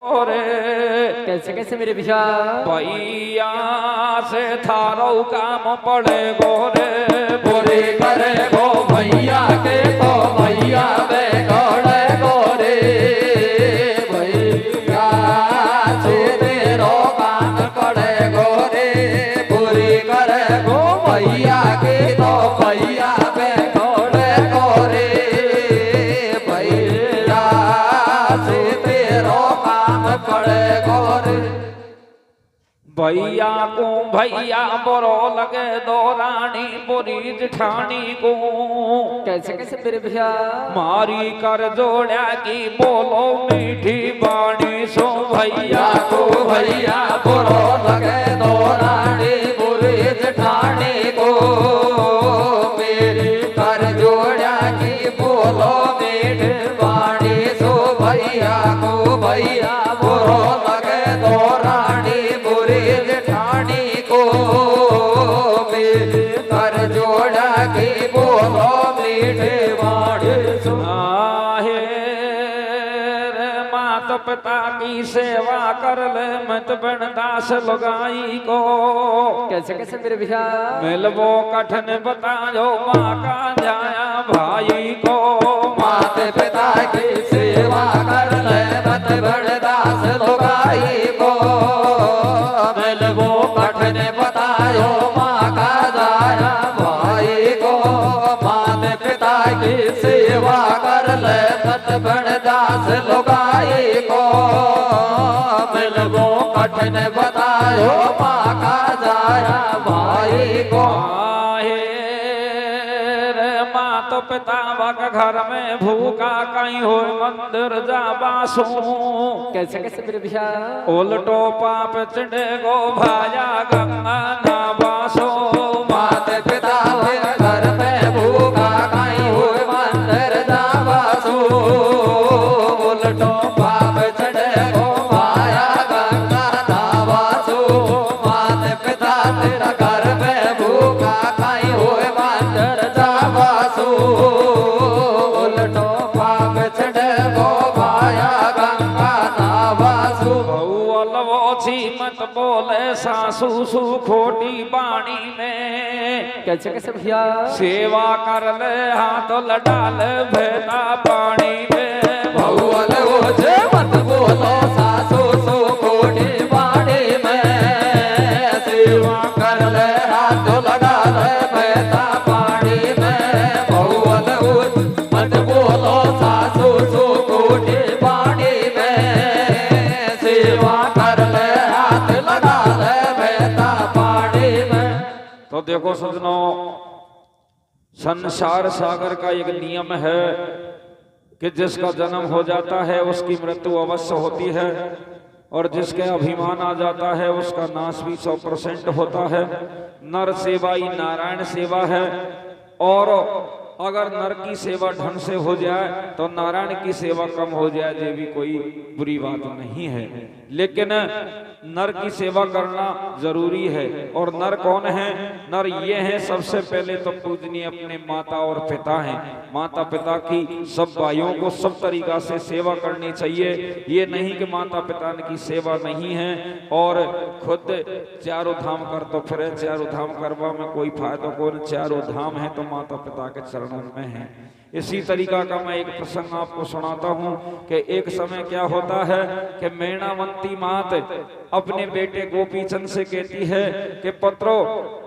और कैसे कैसे मेरे भैया भैया से थारो काम पड़े गोरे बोरे करे गो भैया के तो भैया बे गड़े गोरे भैया से तेरो काम पड़े गोरे बोरे करे गो भैया के तो भैया बे गड़े गोरे भैया से तेरो काम पड़े गोरे भैया को भैया बोरो लगे दो रानी बोरी जेठानी को कैसे कैसे मेरे भैया मारी कर जोड़ा की बोलो मीठी बाणी सो भैया को भैया बोरो लगे दो रानी बोरी जेठानी को मेरी कर जोड़ा की बोलो मीठी बाणी सो भैया को भैया बोरो लगे दो रानी जेठानी को मेरे कर जोड़ा की बोलो मीठे बाड़े सुनाहे रे माता पिता की सेवा कर ले मत बन दास लगाई को कैसे कैसे मेरे भैया मिलबो कठन बताओ माँ का जाया भाई को माते पिता की सेवा कर ले मत बन दास लगाई को वो कठिन बतायो माँ का दाया भाई को माता पिता की सेवा कर ले मत बन दास लुगाई को मिलबो कठिन बतायो माँ का दाया भाई को माता पिता का घर में भूखा कहीं हो मंदिर जा बासू कैसे कैसे मेरे भैया उल्टो पाप चढ़े गो भाया गंगा ना बासो माता पिता के घर में भूखा कहीं हो मंदिर जा बासू उल्टो पाप चढ़े गो भाया गंगा ना बासू माता पिता तेरा घर में भूखा कहीं हो मंदिर जा बासू उल्टो पाप चढ़े गो भाया गंगा ना बासू मत बोले सासू सू खोटी बाणी में कैसे कैसे भैया सेवा कर ले हाथ लडाल भेदा पानी में भगवान ओझे मत बोलो सासू सू खोटी बाणी में सेवा कर ले हाथ लगा ले भेदा पानी में भगवान ओझे मत बोलो सासू सू खोटी बाणी में सेवा कर ले तो देखो सजनों संसार सागर का एक नियम है कि जिसका जन्म हो जाता है उसकी मृत्यु अवश्य होती है और जिसके अभिमान आ जाता है उसका नाश भी 100% होता है। नर सेवा ही नारायण सेवा है और अगर नर की सेवा ढंग से हो जाए तो नारायण की सेवा कम हो जाए ये भी कोई बुरी बात नहीं है, लेकिन नर की सेवा करना जरूरी है। और नर कौन है? नर ये है सबसे पहले तो पूजनीय अपने माता और पिता हैं। माता पिता की सब भाइयों को सब तरीका से सेवा करनी चाहिए। ये नहीं कि माता पिता की सेवा नहीं है और खुद चारों धाम कर तो फिर चारों धाम करवा में कोई फायदा कौन। चारों धाम है तो माता पिता के चरणों में है। इसी तरीका का मैं एक प्रसंग आपको सुनाता हूँ कि एक समय क्या होता है कि मेणावंती मात अपने बेटे गोपीचंद से कहती है कि पुत्रो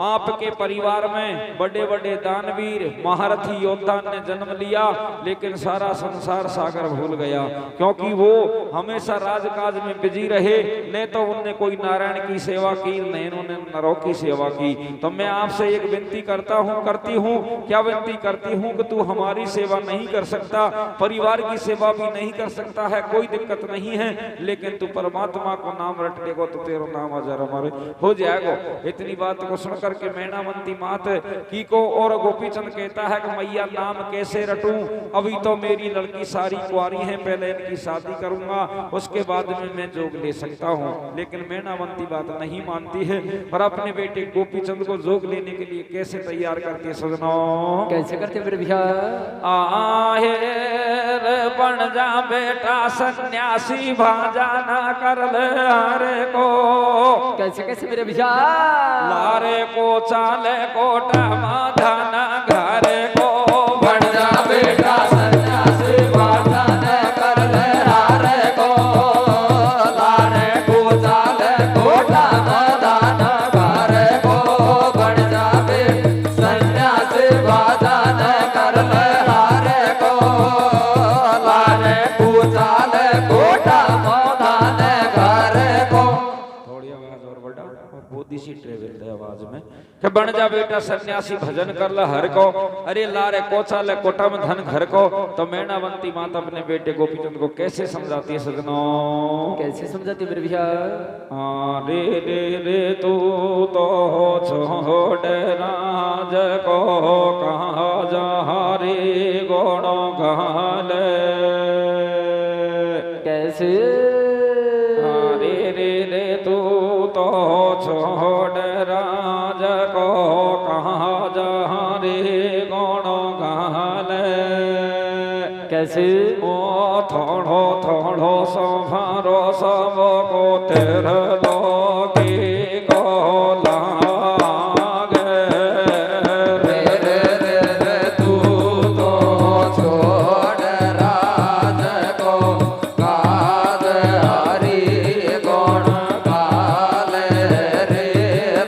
आपके परिवार में बड़े बड़े दानवीर महारथी योद्धा ने जन्म लिया लेकिन सारा संसार सागर भूल गया, क्योंकि वो हमेशा राजकाज में बिजी रहे। न तो उनने कोई नारायण की सेवा की न उन्होंने नरों की सेवा की। तो मैं आपसे एक विनती करती हूँ। क्या विनती करती हूँ कि तू हमारी सेवा नहीं कर सकता, परिवार की सेवा भी नहीं कर सकता है, कोई दिक्कत नहीं है, लेकिन तू परमात्मा को नाम रट लेगा तो तेरा नाम हजार हमारे हो जाएगा। इतनी बात को सुन करके मेणावंती मात की को और गोपीचंद कहता है कि मैया नाम कैसे रटूं, अभी तो मेरी लड़की सारी कुंवारी है, पहले इनकी शादी करूंगा उसके बाद में मैं जोग ले सकता हूँ। लेकिन मेणावंती बात नहीं मानती है पर अपने बेटे गोपीचंद को जोग लेने के लिए कैसे तैयार करती है सजनों? कैसे करते मेरे भैया? आहे रे बन जा बेटा सन्यासी भाजा ना कर ले हरे को। कैसे कैसे मेरे भैया? लारे को चाले कोटा माधा ना घरे को बन जा बेटा सन्यासी भाजा ना कर ले हरे को। लारे को चाले कोटा माधा ना घरे को। बन जा बेटा सन्यासी भाजा ना कर ले हरे को। लारे को चाले कोटा माधा ना घरे को। थोड़ी आवाज और बढ़ा और बोधी सी ट्रेवल है आवाज में कि बन जा बेटा सन्यासी भजन कर ला हर को। अरे लारे कोचा ले कोटा में धन घर को। तो मैनावंती माता अपने बेटे गोपीचंद को कैसे समझाती है सजनों? कैसे समझाती मेरे भैया? रे रे रे तू तो छोड़ राज को कहा जा रे गोणों गाले। कैसे? रे रे रे तू तो छोड़ राज को कहा जा रे गोणों गाले। कैसे? ओ थोड़ो थोड़ो सो भारो सब को तेरे लोगी को लागे। रे रे रे रे तू तो छोड़ राज को काज हरि गुण गाले। रे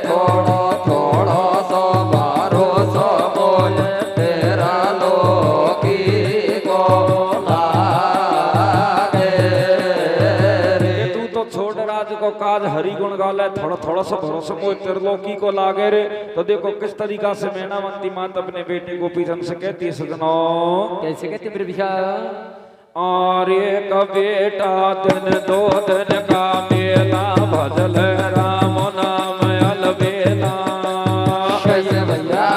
थोड़ो थोड़ो सो बारो सो मोय तेरा लोकी को लागे। रे तू तो छोड़ राज को काज हरि गुण गाले। थोड़ा थोड़ा सा भरोसा मोह त्रिलोकी को लागे रे। तो देखो किस तरीका से मैनावंती माता अपने बेटे गोपीचंद से कहती है सजनों। कैसे कहते मेरे भैया? और एक बेटा दिन दो दिन का मेला भजल राम नाम अलबेला। कैसे भैया?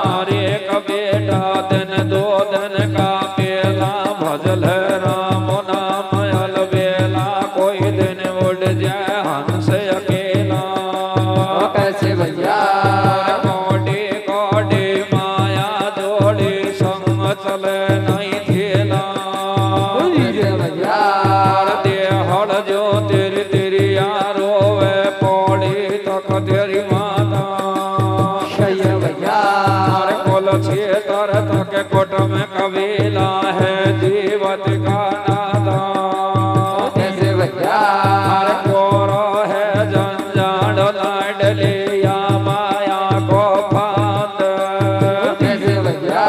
और एक बेटा दिन दो दिन का मेला भजल राम नाम अलबेला। कोई दिन उड़ जाए हंस अकेला। कैसे भैया? कोडी कोडी माया जोड़ी संग चले नहीं थेला। कैसे भैया? दे हड़ जो तेरी तेरी यारो वे पौड़ी तक तेरी माता। कैसे भैया? कोल छे तर तक कोट में कबीला है जीवत का नादा। कैसे भैया? कोरो है जंजाड़ लाडलिया माया को फांद। कैसे भैया?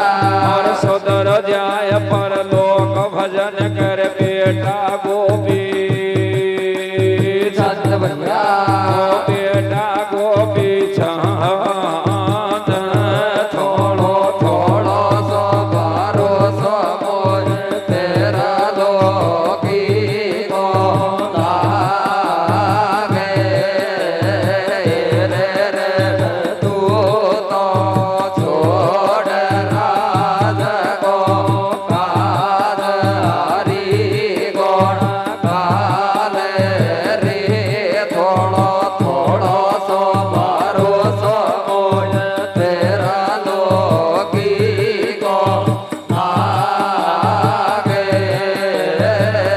और सुधर जाय पर लोक भजन कर बेटा गोपी चंद भैया? बेटा गोपी चंद। थोड़ो थोड़ो सो बारो सो मोय तेरा लोकी को लागे। रे रे तू तो छोड़ राज को काज हरि गुण गाले। रे थोड़ो थोड़ो सो बारो सो मोय तेरा लोकी को लागे।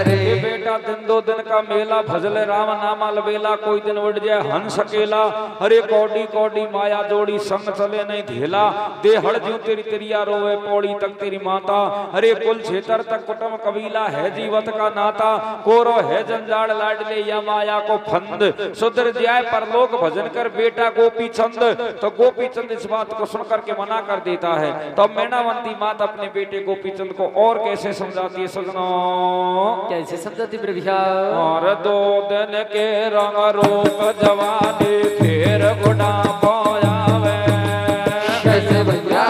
रे बेटा दिन दो दिन का मेला भजल राम नाम अलबेला। कोई दिन उड़ जाए हंस अकेला। अरे कौडी कौडी माया जोड़ी संग चले नहीं धेला। दे हड़ ज्यों तेरी तेरिया रोवे पौड़ी तक तेरी माता। अरे कुल क्षेत्र तक कुटुंब कबीला है जीवत का नाता। कोरो है जंजाड़ लाडले या माया को फंद। सुधर जाए पर लोग भजन कर बेटा गोपी चंद। तो गोपी चंद इस बात को सुनकर के मना कर देता है। तो मैनावंती माता अपने बेटे गोपी चंद को और कैसे समझाती है सजनों? कैसे समझाती मेरे भैया? और दो दिन के रंग रूप जवानी फिर गुडा पायावे। कैसे भैया?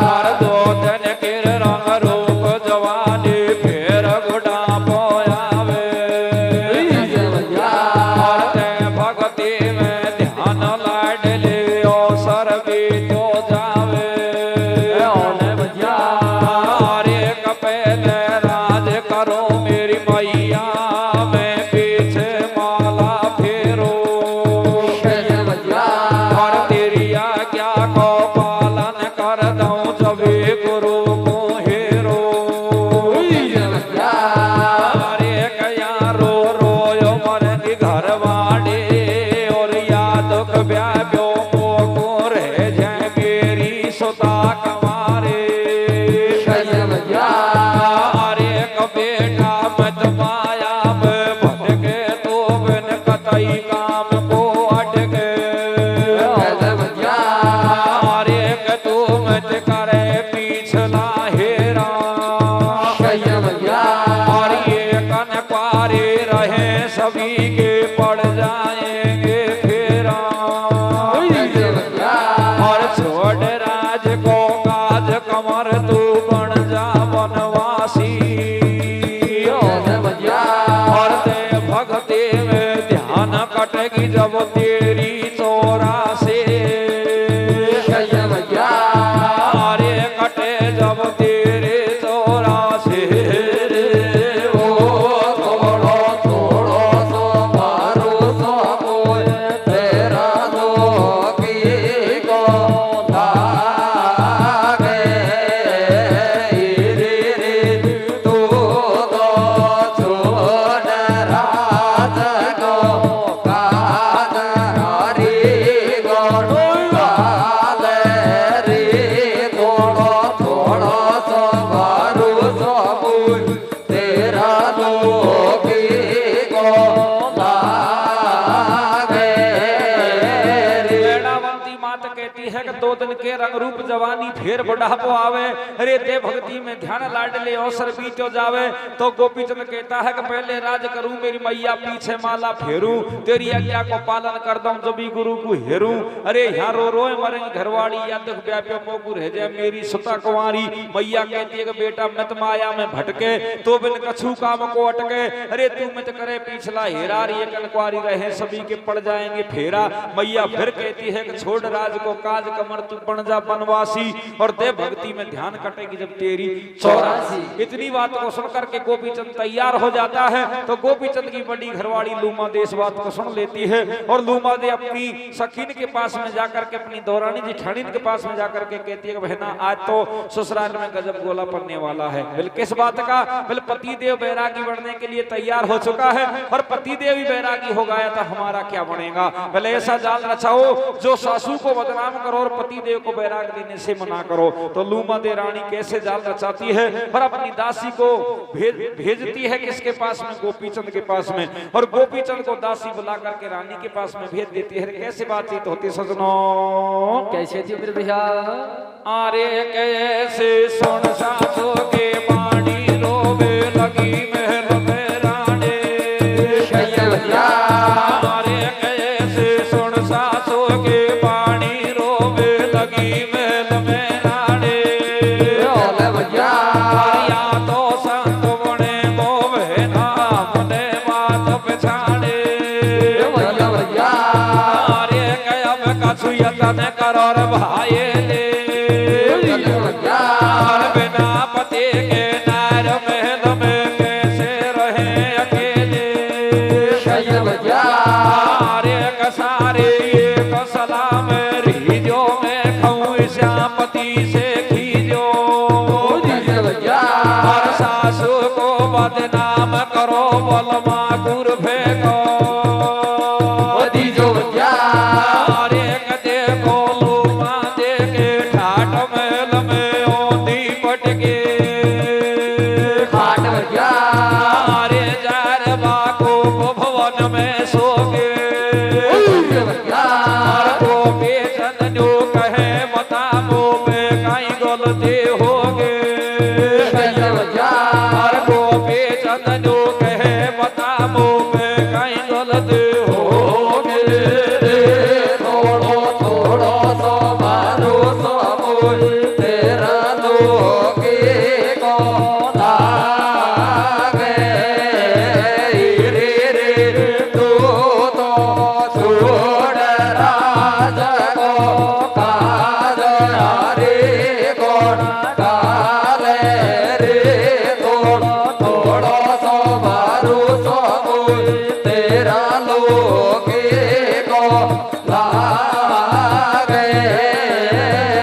और दो दिन के रंग रूप जवानी फिर गुडा पायावे। कैसे भैया? और ते भक्ति में ध्यान लाड लियो सर भी तो जावे। ओले भैया? और एक पहले राज करो मेरी मैया मैं पीछे माला फेरो। कैसे भैया? और तेरी सभी के पड़ जाएंगे फेरा। और छोड़ राज को काज कमर तू बन जा बनवासी। और ते भक्ति में ध्यान कटेगी जब तेरी 84। अरे कटे जब तेरे 84। दो दिन के रंग रूप जवानी फिर बुढ़ापो आवे। अरे दे भक्ति में ध्यान लाडले अवसर बीतो जावे। तो गोपीचंद कहता है कि पहले राज करूं मेरी मैया पीछे माला फेरूं, तेरी आज्ञा को पालन कर दूं जब भी गुरु को हेरूं। अरे यहाँ रो रोए मरेंगी घरवाड़ी या दुख व्याप्य मोगु रह जाए मेरी सुता कुंवारी। मैया कहती है कि बेटा मत माया में भटके तो बिन कछु काम को अटके। अरे तू मत करे पिछला हेरा रे कनकुआरी रहे सभी के पड़ जाएंगे फेरा। मैया फिर कहती है कि छोड़ राज को काज कमर तू बन जा बनवासी। और दे भक्ति में ध्यान कटेगी जब तेरी 84। इतनी बात को सुनकर के गोपीचंद तैयार हो जाता है। तो गोपीचंद की बड़ी घरवाड़ी लूमा दे इस बात को सुन लेती है और लूमा दे अपनी सखीन के पास में जाकर के अपनी दौरानी जेठानी के पास में जाकर के कहती है कि बहना आज तो ससुराल में गजब गोला पड़ने वाला है। बिल किस बात का? बिल पति देव बैरागी बनने के लिए तैयार हो चुका है और पति देव ही बैरागी हो गया तो हमारा क्या बनेगा। भले ऐसा जाल रचाओ जो सासू को बदनाम करो और पति देव को बैराग देने से मना करो। तो लूमा दे रानी कैसे जाल रचाती है और अपनी दासी को भेजती है किसके पास में? गोपीचंद के पास में। और गोपीचंद को दासी बुला करके रानी के पास में भेज देती है। कैसे बातचीत होती सजनों? कैसे थी मेरे भैया? अरे कैसे सुन सासू के बाणी रोवे लगी महल में रानी। अरे कैसे सुन सासू के बाणी रोवे लगी महल में रानी। या तो संत बने मोहे नाम ने बात पछाड़े। अरे कयब कछु यतन करो रे भाई ले। बिना पति के नार महल में कैसे रहे अकेले। अरे कसारे ये कसला में रिजो में खाऊं श्यामपति से खीजो। और सासू को बदनाम करो बलमा गुर फेंको। अरे देखो लूमा दे के ठाट महल में ओंधी पटके। अरे जार बाको भवन में सोगे। और गोपीचंद जो कहे बता पे कहीं गलती होगे। और गोपीचंद जो कहे बता पे कहीं गलती होगे। थोड़ो सो मारो सो तेरा लोगे को लागे। रे तू तो छोड़ राज को काज रे कोण काले रे थोड़ो सो मारो सो तेरा लोगे को लागे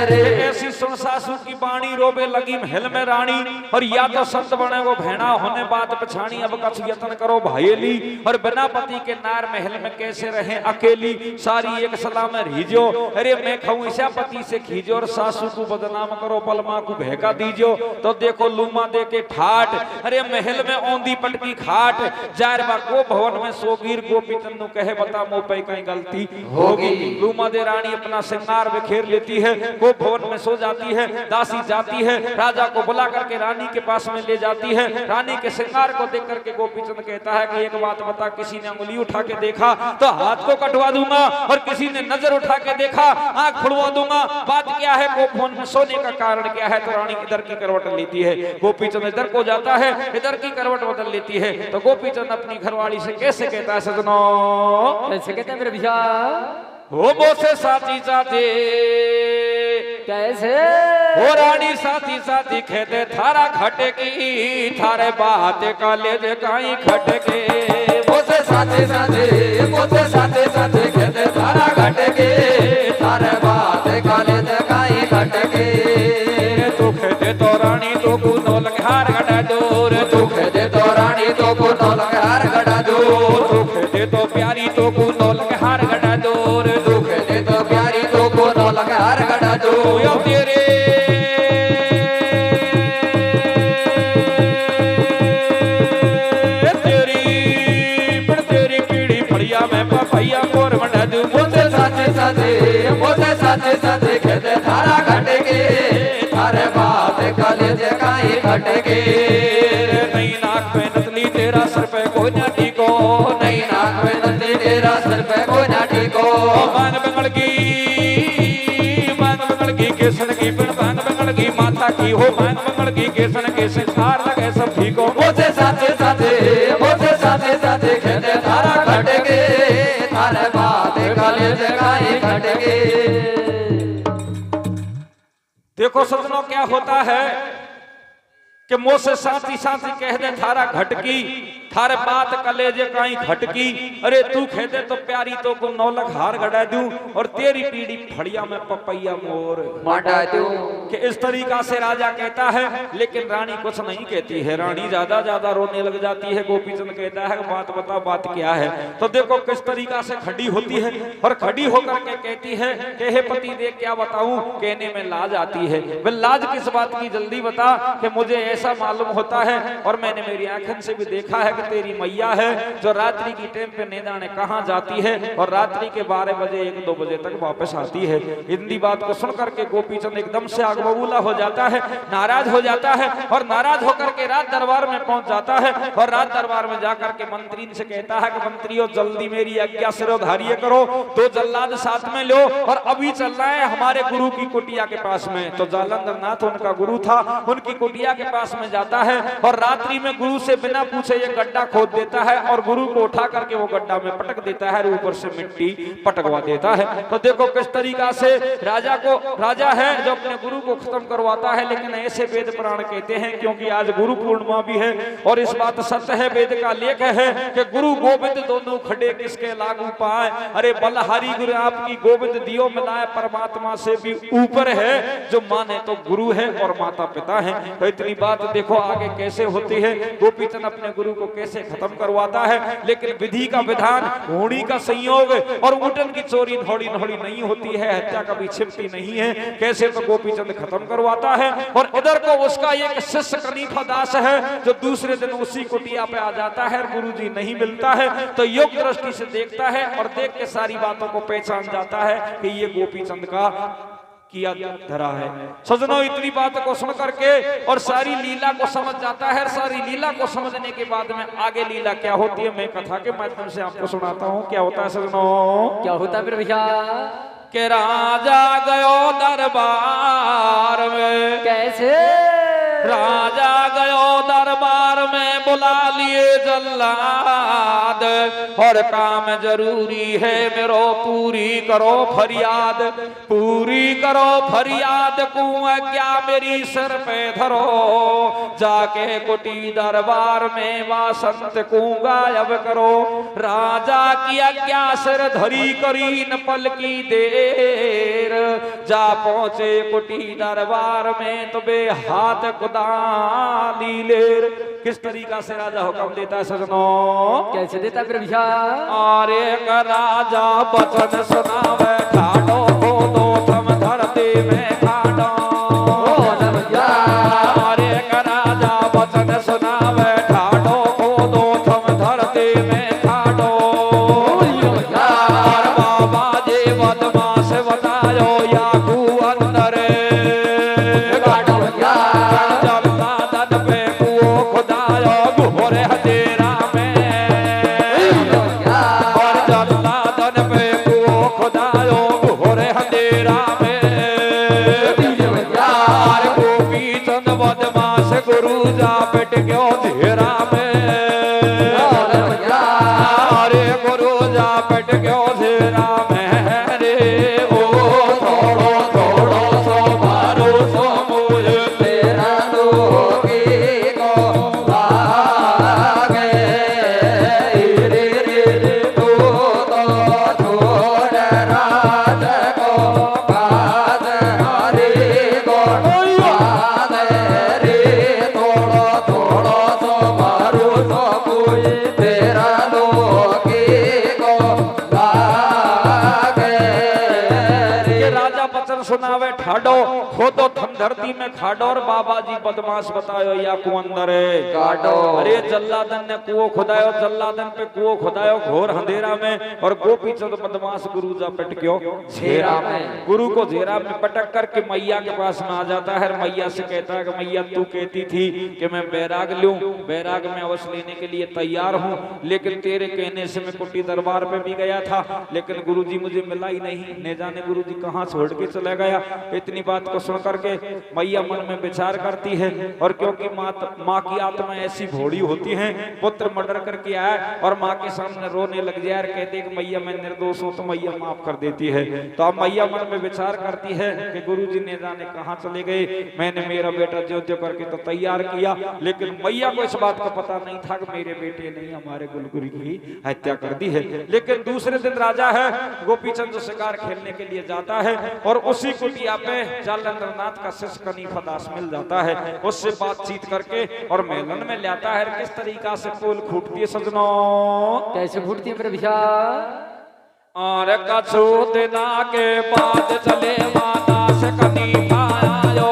रे। ऐसी सुन सासू की बाणी रोबे लगी महल में रानी। और या तो संत बने वो भेड़ा होने बात पछाणी। अब कछु यतन करो भाईली। और बिना पति के नार महल में कैसे रहे अकेली। सारी एक सलाह में रीजो। अरे मैं खाऊं ऐसा पति से खीजो और सासू को बदनाम करो पलमा को भहका दीजो। तो देखो लूमा दे के ठाट। अरे महल में औंधी पटकी खाट। जार को भवन में सोगीर। गोपीचंद कहे बता मो पे कहीं गलती होगी। लूमा दे रानी अपना श्रृंगार बिखेर लेती है। वो भवन में सो जाती है। दासी जाती है राजा राजा को बुला करके रानी के पास में ले जाती है। रानी के श्रृंगार को देख करके गोपीचंद कहता है कि एक बात बता, किसी ने उंगली उठा के देखा तो हाथ को कटवा दूंगा, और किसी ने नजर उठा के देखा आंख फुड़वा दूंगा। बात क्या है, गोपवन में सोने का कारण क्या है? तो रानी इधर की करवट लेती है, गोपीचंद इधर को जाता है, इधर की करवट बदल लेती है। तो गोपीचंद अपनी घरवाली से कैसे कहता है सजनों, कैसे कहते हैं मेरे भैया? हो बोसे साथी साथी कैसे? हो रानी साथी साथी कहते थारा खटकी, थारे बात काले जे काई खटके। बोसे साथे साथे, बोसे साथे साथे कहते थारा खटके, थारे बात काले जे काई खटके। तू कहते तो रानी तो कुनो लंघार गड़ा दूर, तू कहते तो रानी तो कुनो लंघार गड़ा दूर, तू कहते तो प्यारी तो कुनो लंघार गड़ा दूर, तू कहते तो प्यारी तो कुनो लंघार गड़ा दूर। यो तेरे तेरी पीड़ी फड़िया में पपैया मोर मंडा दूं। बोसे साथे साथे, बोसे साथे साथे कहते थारा खटके, थारे बात काले जे काई खटके। नई नाक पे नतली तेरा सर पे कोई ना टीको, नई नाक में नथली तेरा सर पे कोई ना टीको। बांग बंगड़ की केसन की पिन बांग बंगड़ की माथा की हो, बांग बंगड़ की केसन के सिंगार लगे सब ठीको। बोसे साथे साथे, बोसे साथे साथे कहते थारा खटके, थारे बात काले जे काई खटके। देखो सजनों क्या होता है कि मुँह से साथी साथी कह दे थारा घटकी, थारे बात कलेजे काई खटकी। अरे तू कह दे तो प्यारी तो को नौलख हार गड़ा दूं, और तेरी पीड़ी फड़िया में पपैया मोर माटा दूं। कि इस तरीका से राजा कहता है, लेकिन रानी कुछ नहीं कहती है। रानी ज्यादा ज्यादा रोने लग जाती है। गोपीचंद कहता है बात बता, बात क्या है? तो देखो किस तरीका से खड़ी होती है, और खड़ी होकर के कहती है कि हे पति देख क्या बताऊं। कहने में लाज आती है। वह लाज किस बात की, जल्दी बता। कि मुझे ऐसा मालूम होता है, और मैंने मेरी आंखों से भी देखा है कि तेरी मैया है जो रात्रि की टाइम पे न जाने कहां जाती है, और रात्रि के 12 बजे 1-2 बजे तक वापस आती है। इतनी बात को सुनकर के गोपीचंद एकदम से आग बबूला हो जाता है, नाराज हो जाता है, और नाराज होकर के राज दरबार में पहुंच जाता है। और राज दरबार में जाकर के मंत्री से कहता है कि मंत्रियों जल्दी मेरी आज्ञा सिरोधार्य करो, 2 जल्लाद साथ में लो, और अभी चलना है हमारे गुरु की कुटिया के पास में। तो जालंधर नाथ उनका गुरु था, उनकी कुटिया के पास में जाता है, और रात्रि में गुरु से बिना पूछे ये गड्ढा खोद देता है, और गुरु को उठा करके वो गड्ढा में पटक देता है, ऊपर से मिट्टी पटकवा देता है। तो देखो किस तरीका से राजा है जो अपने गुरु को खत्म करवाता है। लेकिन ऐसे वेद पुराण कहते हैं, क्योंकि आज गुरु पूर्णिमा भी है, और इस बात सत्य है, वेद का लेख है कि गुरु गोविंद दोनों खड़े किसके लागू पाए। अरे बलहारी गुरु आपकी गोविंद दियो मिलाए, परमात्मा से भी ऊपर है, जो माने तो गुरु है और माता पिता है। तो इतनी बात देखो आगे कैसे होती है, गोपीचंद अपने गुरु को कैसे खत्म करवाता है। लेकिन विधि का विधान, होड़ी का संयोग, और ऊटन की चोरी धौड़ी नौड़ी नहीं होती है, हत्या कभी छिपती नहीं है। कैसे तो गोपीचंद खत्म करवाता है। और इधर को उसका एक शिष्य कनीफा दास है, जो दूसरे दिन उसी कुटिया पे आ जाता है, गुरु जी नहीं मिलता है। तो योग दृष्टि से देखता है, और देख के सारी बातों को पहचान जाता है कि ये गोपीचंद का किया धरा है। सजनों इतनी बात को सुन करके और सारी लीला को समझ जाता है। सारी लीला को समझने के बाद में आगे लीला क्या होती है मैं कथा के माध्यम से आपको सुनाता हूँ। क्या होता है सजनों? क्या होता है मेरे भैया? के राजा गयो दरबार में। कैसे? राजा गयो दरबार में, बुला लिए जल्लाद, और काम जरूरी है मेरो, पूरी करो फरियाद, पूरी करो फरियाद, कुआं क्या मेरी सर पे धरो, जाके कुटी दरबार में वासंत को गायब करो। राजा की आज्ञा सिर धरी करी न पल की देर, जा पहुंचे कुटी दरबार में तो बे हाथ खुदाली लेर। किस तरीका से राजा हुक्म देता है सजनों? कैसे देता है मेरे भैया? अरे राजा बचन सुनावे, खाडो हो दो थम धरती में खाडो। अरे राजा बचन सुनावे, खाडो हो दो थम धरती में खाडो। बाबा जी बदमाश बतायो या अंदर, सुनावे ठाडो खोदो थम धरती में खाडो और बाबा जी बदमाश बतायो या कुआं अंदर काटो। अरे जल्लादन ने कुओं खुदायो, जल्लादन पे कुओं खुदायो घोर अंधेरा में, और गोपी चंद बदमाश गुरु जा पटक्यो घेरा में। गुरु को घेरा में पटक करके मैया के पास में आ जाता है। मैया से कहता है कि मैया तू कहती थी कि मैं बैराग लूं, बैराग में अवश्य लेने के लिए तैयार हूं, लेकिन तेरे कहने से मैं कुटी दरबार पे भी गया था, लेकिन गुरुजी मुझे मिला ही नहीं, न जाने गुरुजी कहां छोड़ के चला गया। इतनी बात को सुन करके मैया मन में विचार करती है, और क्योंकि माँ की आत्मा ऐसी भोली होती है, पुत्र मर्डर करके आया और माँ के सामने रोने लग जाए और कहते कि मैया मैं निर्दोष हूं, तो मैया माफ कर देती है। तो अब मैया मन में विचार करती है कि गुरुजी ने जाने कहां चले गए, मैंने मेरा बेटा ज्यों त्यों करके तो तैयार किया, लेकिन मैया को इस बात का पता नहीं था कि मेरे बेटे ने हमारे कुलगुरु की हत्या कर दी है। लेकिन दूसरे दिन राजा है गोपीचंद जो शिकार खेलने के लिए जाता है, और उसी कुटिया पे जालंधर नाथ का शिष्य कनीफा दास मिल जाता है, उससे बातचीत करके और मेलन में लाता है। किस तरीका से पोल फूटती है सजनों, कैसे फूटती है मेरे भैया। और कछु दिना के बाद चले माता से कनीफा आयो,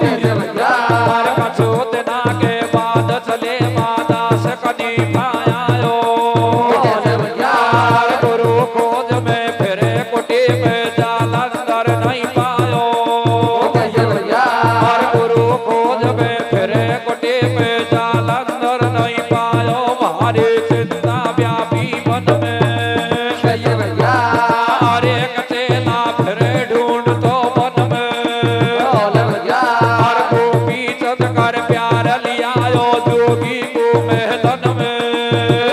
कैसे भैया। और कछु दिना के बाद चले माता से कनीफा आयो, कैसे भैया। और गुरु खोज में फिरे कुटी में जालंधर नहीं पायो, कैसे भैया। और गुरु खोज में फिरे कुटी में जालंधर नहीं पायो, भारी चिंता व्यापी मन में, कैसे भैया। और एक चेला फिरे ढूंढ तो मन में, बोले भैया। और गोपी चंद कर प्यार लियायो जोगी को महलन में,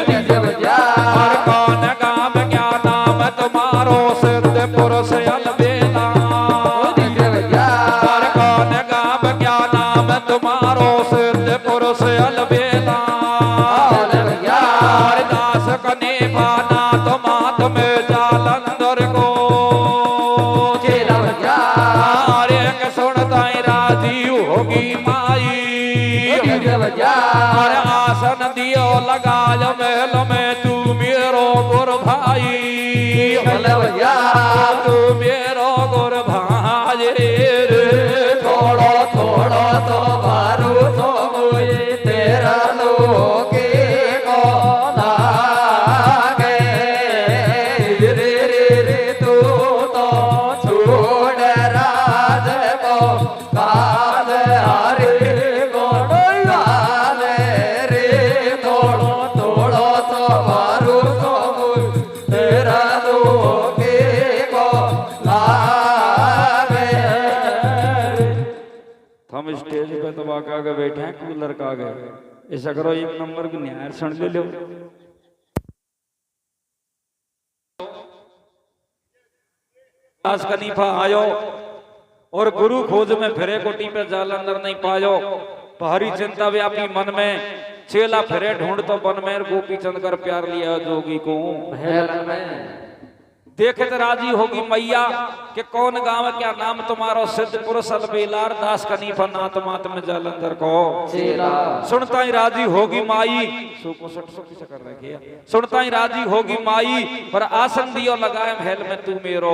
कैसे भैया। और कौन गाम क्या नाम तुम्हारो सिद्ध पुरुष अलबेला, कैसे भैया। और कौन गाम क्या नाम तुम्हारो सिद्ध पुरुष अलबेला, बोले भैया। और दास कनीफा नाथ मात में जालंधर को चेला भैया। और एक सुनता ही राजी होगी माई, कैसे भैया। और आसन दियो लगाय महल में तू मेरो गुर भाई, बोले भैया। तू मेरो गुर भाई रे। थोड़ो थोड़ो तो मारू तो मुझे तेरा लोगे को लागे रे रे रे तू तो छोड़ राज को काल हरे को काल रे थोड़ो थोड़ो तो मारू तो मुझे तेरा लोगे को लागे। हम स्टेज पे तो बाका के बैठे हैं, कूलर का गए ऐसा करो एक नंबर की न्याय सुन ले लो। दास कनीफा आयो और गुरु खोज में फिरे कोटी पे जालंधर नहीं पायो, भारी चिंता व्यापी मन में, चेला फिरे ढूंढ तो बन में, गोपी चंद कर प्यार लिया जोगी को महल में। देखे तो राजी होगी मैया कि कौन गांव क्या नाम तुम्हारो सिद्ध पुरुष अलबेलार दास कनीफा नाथ मात में जालंधर को चेला। सुनता ही राजी होगी माई, कर रखी सुनता ही राजी होगी माई, पर आसन दियो लगाए महल में तू मेरो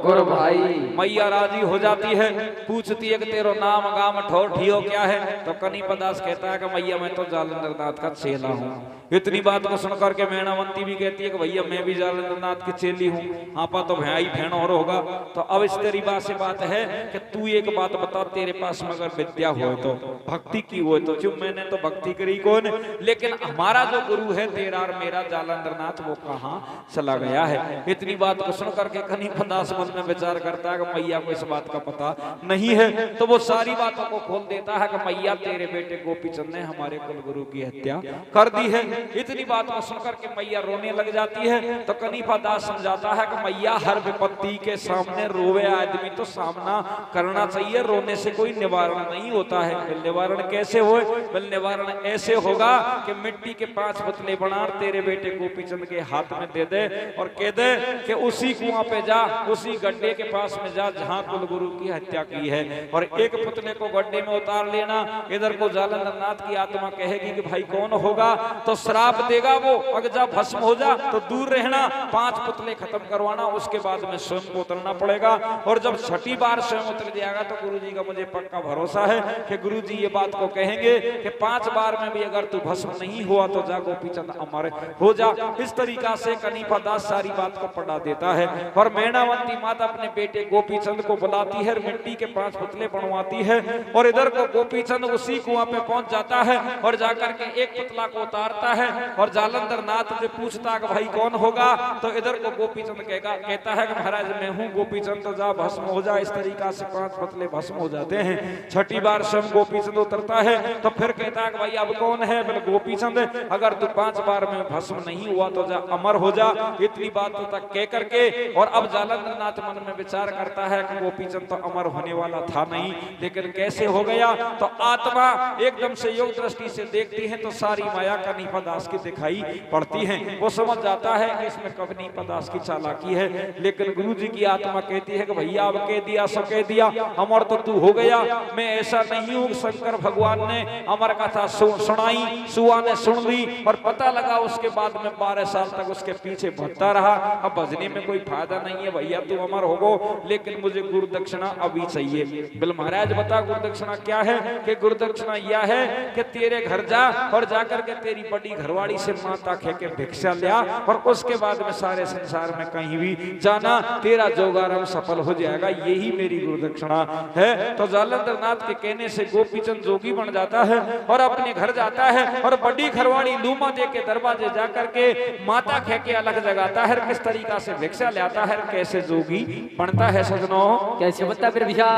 गुरु भाई। मैया राजी हो जाती है, पूछती है कि तेरो नाम गाम ठोर ठियो क्या है, तो कनीफा दास कहता है कि मैया मैं तो जालंधर नाथ का चेला हूँ। इतनी बात को सुनकर के मैणावंती भी कहती है कि भैया मैं भी जालंधर नाथ की चेली हूँ, आपा तो भाई बहन और होगा। तो अब इस तेरी बात से बात है कि तू एक बात बता, तेरे पास में अगर विद्या हो तो भक्ति की हो तो, क्यों मैंने तो भक्ति करी कौन, लेकिन हमारा जो गुरु है तेरा और मेरा जालंधर नाथ वो कहाँ चला गया है। इतनी बात को सुन करके कनीफा दास मन में विचार करता है कि मैया को इस बात का पता नहीं है, तो वो सारी बातों को खोल देता है कि मैया तेरे बेटे गोपीचंद ने हमारे कुल गुरु की हत्या कर दी है। इतनी बात को सुनकर के मैया रोने लग जाती है, तो कनीफा दास समझाता है कि मैया हर विपत्ति के सामने रोवे आदमी तो सामना करना चाहिए, रोने से कोई निवारण नहीं होता है। निवारण कैसे हो, निवारण ऐसे होगा कि मिट्टी के 5 पुतले बना तेरे बेटे गोपीचंद के हाथ में दे दे और कह दे कि उसी कुआं पे जा, उसी गड्ढे के पास में जा जहां कुल गुरु की हत्या की है, और एक पुतले को गड्ढे में उतार लेना। इधर को जालंधर नाथ की आत्मा कहेगी कि भाई कौन होगा, तो श्राप देगा वो, अगर जा भस्म हो जा तो दूर रहना, 5 पुतले खत्म कर करवाना, उसके बाद में स्वयं को उतरना पड़ेगा। और जब छठी बार स्वयं उतर जाएगा तो गुरुजी का मुझे पक्का भरोसा है कि गुरुजी ये बात को कहेंगे कि 5 बार में भी अगर तू भस्म नहीं हुआ तो जा गोपीचंद अमर हो जा। इस तरीका से कनीफा दास सारी बात को पढ़ा देता है। और मैनावंती माता अपने बेटे गोपीचंद को बुलाती है, मिट्टी के 5 पुतले बनवाती है और इधर को गोपीचंद उसी कुआं पे पहुंच जाता है और जाकर के एक पुतला को उतारता है। और जालंधर नाथ से पूछता है कि भाई कौन होगा, तो इधर को गोपीचंद कहता है कि महाराज मैं हूँ गोपीचंद, तो जा भस्म हो जा। इस तरीका से 5 पुतले भस्म हो जाते हैं। छठी बार स्वयं गोपीचंद उतरता है तो फिर कहता है कि भाई अब कौन है, बोले गोपीचंद, अगर तू 5 बार में भस्म नहीं हुआ तो जा अमर हो जा। इतनी बात तक कह करके और अब जालंधर नाथ मन में विचार करता है कि गोपीचंद तो अमर होने वाला था नहीं, लेकिन कैसे हो गया। तो आत्मा एकदम से योग दृष्टि से देखती है तो सारी माया कनीफा दास की दिखाई पड़ती है। वो समझ जाता है कि इसमें कनीफा दास की चालाकी है। लेकिन गुरु जी की आत्मा कहती है कि भैया अब कह दिया सो कह दिया, अमर तो तू हो गया। मैं ऐसा नहीं हूँ। शंकर भगवान ने अमर कथा सुनाई, सुआ ने सुन ली और पता लगा। उसके बाद में 12 साल तक उसके पीछे भटता रहा। अब भजने में कोई फायदा नहीं है, भैया तू अमर हो गो, लेकिन मुझे गुरु दक्षिणा अभी चाहिए। बिल महाराज बता गुरु दक्षिणा क्या है। कि गुरु दक्षिणा यह है कि तेरे घर जा और जाकर के तेरी बड़ी घरवाड़ी से माता कह के भिक्षा लिया और उसके बाद में सारे संसार में कहीं भी जाना, तेरा जोगारम सफल हो जाएगा। यही मेरी गुरु दक्षिणा है। तो जालंधर नाथ के कहने से गोपीचंद जोगी बन जाता है और अपने घर जाता है और बड़ी घरवाड़ी लूमा दे के दरवाजे जाकर के माता कह के अलग जगाता है। किस तरीका से भिक्षा लाता है, कैसे जोगी बनता है सजनों, कैसे बता फिर भिक्षा।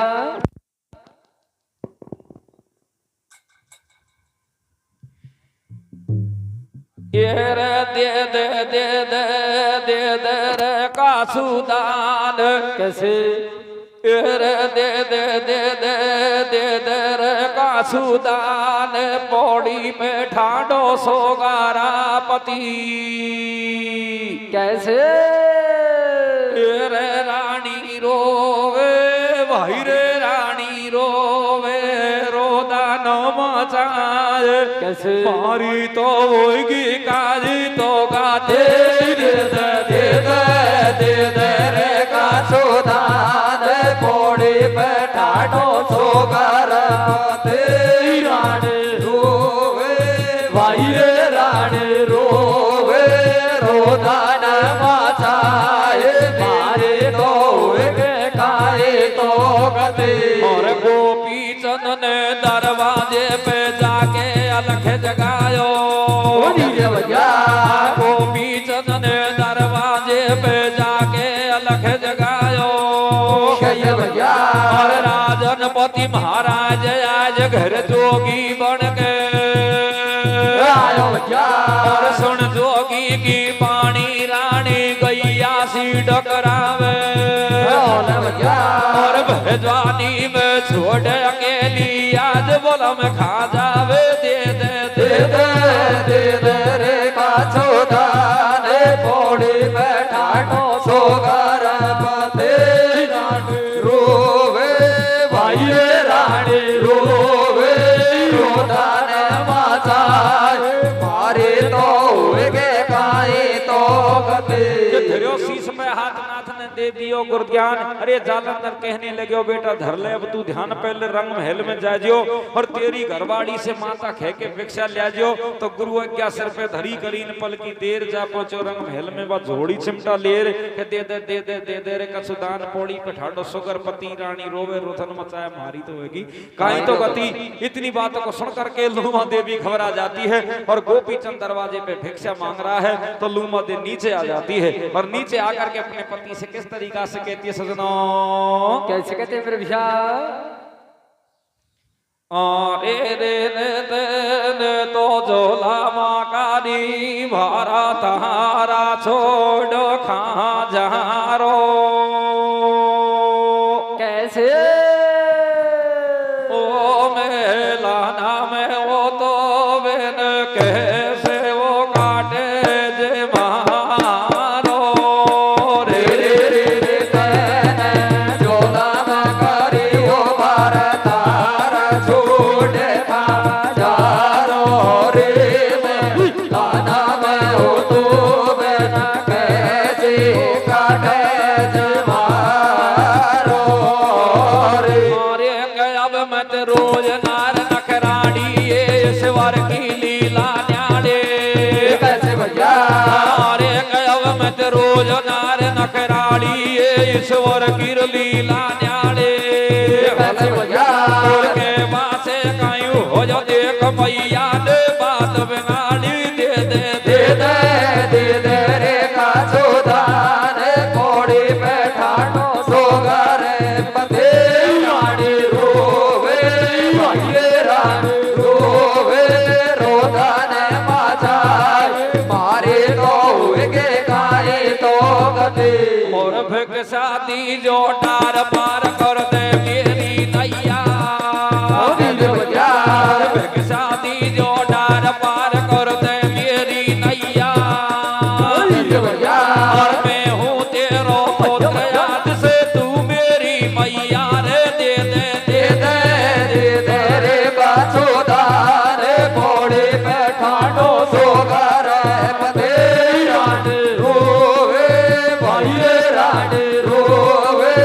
ये रे दे दे दे दे दे दे रे कासूदान, कैसे रे दे दे दे दे दे दे रे कासूदान, पौड़ी में ठाडो सोगारा पति। कैसे रे रानी रोवे भाई रे रानी रोवे, रोदा न मचाए। कैसे मारी तो होगी काजी तो गाते दे दे दे दे दे रे कासूदान, पौड़ी पे ठाडो सोगारा पति। रानी रोवे भाई रे रानी रोवे, रोदा न मचाए। मारे तो काए तो गते। और गोपीचंद ने दरवाजे पे जाके अलख जगायो। गोपीचंद ने दरवाजे पे जाके अलख जगायो। और राजनपति महाराज आज घर जोगी बन के आयो। और सुन जोगी की पानी रानी गैया सी डकरावे। और भजवानी में छोड़ अकेली आज बोला में खा जावे। दे दे दे दे दे दे रे कासूदान, पौड़ी पे ठाडो सोगारा पति। रोवे भाई रे रानी रोवे, रोदा ने मचाए। मारे तो होगे काए तो गते। शीश में हाथ नाथ ने दे दियो गुरु ज्ञान। अरे जालंधर कहने लगे बेटा धर ले अब तू ध्यान, पहले रंग महल में जा जियो और तेरी घरवाड़ी से माता कह के भिक्षा ले जियो। तो गुरु क्या सिर पे धरी करीन पल की देर जा पहुंचो रंग महल में बा झोड़ी चिमटा ले रे के दे दे दे दे दे दे रे कछुदान, पौड़ी पे ठाडो सुगर पति। रानी रोवे रोथन मचाए, मारी तो होगी काई तो गति। इतनी बातों को सुन करके लूमा देवी घबरा जाती है और गोपीचंद दरवाजे पे भिक्षा मांग रहा है। तो लूमा देवी नीचे आ जाती है और नीचे आकर के अपने पति से किस तरीका से कहती है सजनों, कैसे कहते हैं फिर भिक्षा। रे रे रे तो झोला माकारी भारा तारा छोड़ खा जा रो। कैसे ओ मेला नाम वो तो बिन कैसे वो काटे जे मारो। रे रे रे रे तेने झोला माकारी वो भारा तारा छोड़ खा जा रो। रे मैं लाना में हो तो बिन कैसे काटे रोज नार नखराली ईश्वर की लीला न्याले के बासे कायू हो जो देख मैया ने बात बिगाड़ी दे दे दे दे दे दे रे का सुधार घोड़ी बैठानो सोगर पते रानी रोवे ये रानी रोवे रोदन माचाई मारे तो हुए गाए तो गति और भिक शादी जो डार पार कर दे मेरी नैया भिक शादी जो डार पार कर दे मेरी नैया और मैं हूँ तेरो पुत्र याद से तू मेरी मैया रे दे दे दे दे दे रे बाछोदार घोड़े बैठानो सोगर पते रानी रोवे भाई रानी रोवे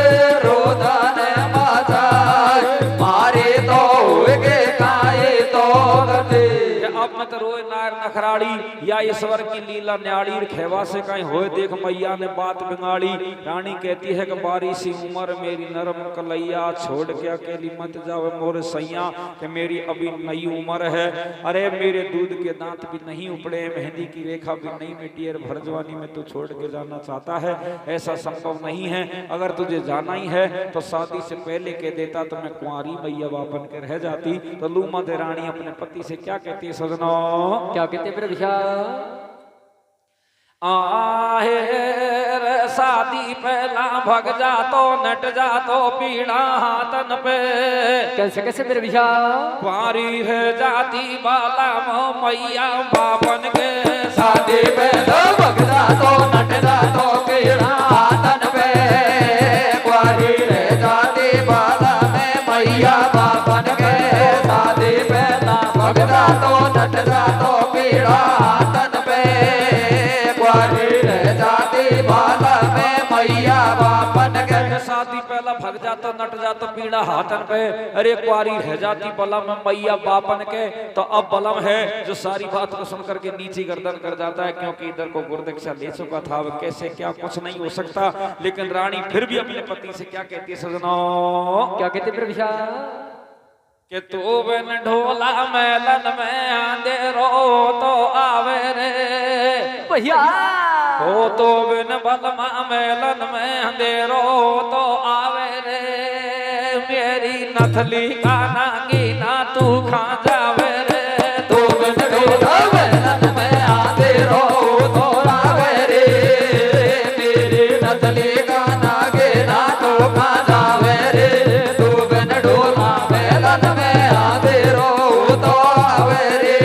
रोदन माचाई मारे तो हुए काए तो गते अब मत रोए नार नखराड़ी या ईश्वर की लीला न्याड़ी खेवा से कहीं होए देख मैया ने बात बिगाड़ी रानी कहती है कि बारी सी उम्र मेरी नरम कलैया छोड़ के अकेली मत जाओ मोर सैया कि मेरी अभी नई उम्र है अरे मेरे दूध के दांत भी नहीं उपड़े मेहंदी की रेखा भी नहीं मिटी और भर जवानी में तू छोड़ के जाना चाहता है ऐसा संभव नहीं है अगर तुझे जाना ही है तो शादी से पहले कह देता तो मैं कुंवारी मैया बन के रह जाती। तो लूमा दे रानी अपने पति से क्या कहती है सजना क्या कहते फिर विशा आहेर शादी पहला भग जा तो नट जा तो पीड़ा हाथन पे कैसे कैसे मेरे विशा कुंवारी है जाती बाला मैया बापन के शादी पहला भग जा तो नट जा तो पीड़ा हाथन पे कुंवारी रह जाती बाला में मैया बापन के शादी पहला भग जा तो नट जा तो पीड़ा हाथन पे कुंवारी रह जाती बाला में मैया बापन के शादी पहला भग जाता नट जाता पीड़ा हाथन पे अरे कुंवारी रह जाती बलम मैया बापन के। तो अब बलम है जो सारी बात को सुनकर के नीचे गर्दन कर जाता है क्योंकि इधर को गुरदक्षा ले चुका था अब कैसे क्या कुछ नहीं हो सकता। लेकिन रानी फिर भी अपने पति से क्या कहती है सजनो क्या कहते फिर विशा कि तू बिन ढोला मेलन में अंधेरो तो आवे रे भैया हो तो बिन बलमा मेलन में अंधेरो तो आवे रे मेरी नथली का नागी ना तू खा जावे रे तू बिन ढोला मेलन में अंधेरो तो आवे रे मेरी नथली का नागे ना तू खा जावे रे तू बिन ढोला मेलन में अंधेरो तो आवे रे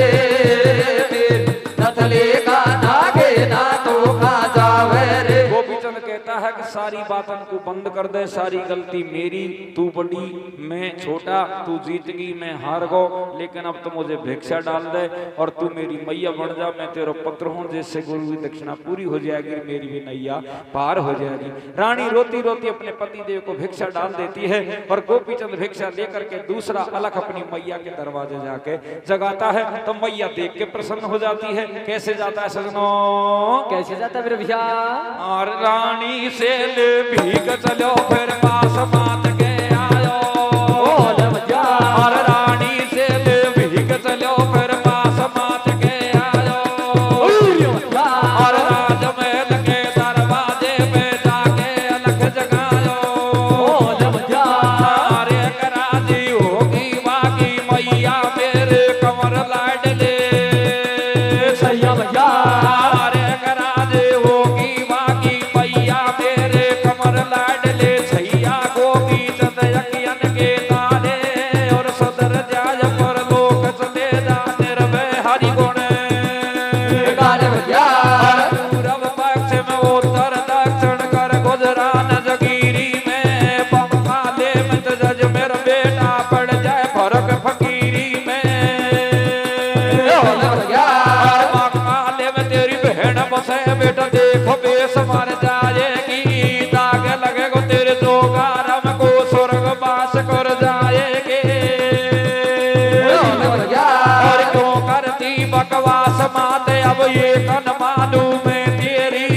मेरी नथली का नागे ना तू खा जावे रे। गोपीचंद कहता है कि सारी बातों को बंद कर दे सारी गलती मेरी तू बड़ी मैं छोटा तू जीत गई मैं हार गो लेकिन अब तो मुझे भिक्षा डाल दे और तू मेरी मैया बन जा मैं तेरा पुत्र हूँ जिससे गुरु की दक्षिणा पूरी हो जाएगी मेरी भी नैया पार हो जाएगी। रानी रोती रोती अपने पति देव को भिक्षा डाल देती है और गोपीचंद भिक्षा लेकर के दूसरा अलग अपनी मैया के दरवाजे जाके जगाता है तो मैया देख के प्रसन्न हो जाती है। कैसे जाता है सजनो कैसे जाता मेरे भैया और रानी से ले भीग चलो फिर पास मात के आयो और रानी से ले भीग चलो फिर पास मात के आयो और राजमहल के दरवाजे पे जाके अलग जगायो अरे कराजी होगी बाकी मैया मेरे कमर लाडले सैया भैया अरे कराजी होगी बाकी मैया मेरे कमर लाडले छैया गोपी चंद यकियन के तारे और सदर जाय पर लोक चले जा निर्भय हरि गुण काले भैया पूरब पक्ष में उत्तर दक्षिण कर गुजरान जगीरी में पंखाले में जज मेरा बेटा पड़ जाए फर्क फकीरी में पंखाले में तेरी बहन बसे बेटा देखो बेस मर जाएगी दाग लगेगो तेरे जोगारम को स्वर्ग वास कर जाएगे और क्यों करती बकवास माते अब ये कन मालूम है तेरी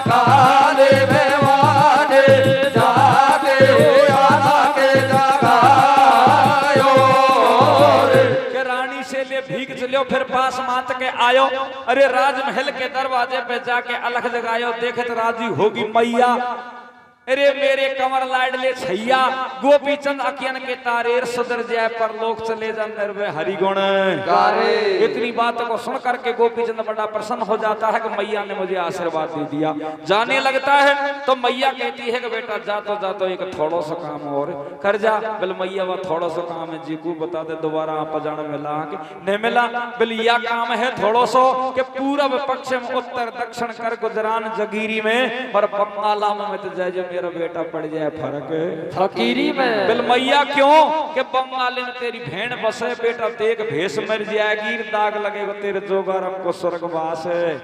काले बेवाने जाके आला के जगायो के रानी से ले भीख चलियो फिर पास मात के आयो। अरे राजमहल के दरवाजे पे जाके अलख जगायो, देखत राजी होगी मैया। अरे मेरे कंवर लाडले छैया गोपी चंद अकियन के तारेर सुधर जाए पर लोग चले जा निर्भय हरिगुण गारे। इतनी बात को सुन करके गोपी चंद बड़ा प्रसन्न हो जाता है कि मैया ने मुझे आशीर्वाद दे दिया। जाने लगता है तो मैया कहती है कि बेटा जा तो एक थोड़ा सा काम और कर जा। बिल मैया वह थोड़ा सा काम है जी को बता दे, दोबारा आप जान मिला नहीं मिला। बिल यह काम है थोड़ा सा कि पूरब पश्चिम उत्तर दक्षिण कर गुजरान जगीरी में और बंगाला में तो जय मेरा बेटा पड़ जाए फर्क फकीरी में। बिल मैया क्यों कि बंगाली में तेरी भेड़ बसे बेटा देख भेष मर जाएगी, दाग लगेगा तेरे जोगारम को स्वर्गवास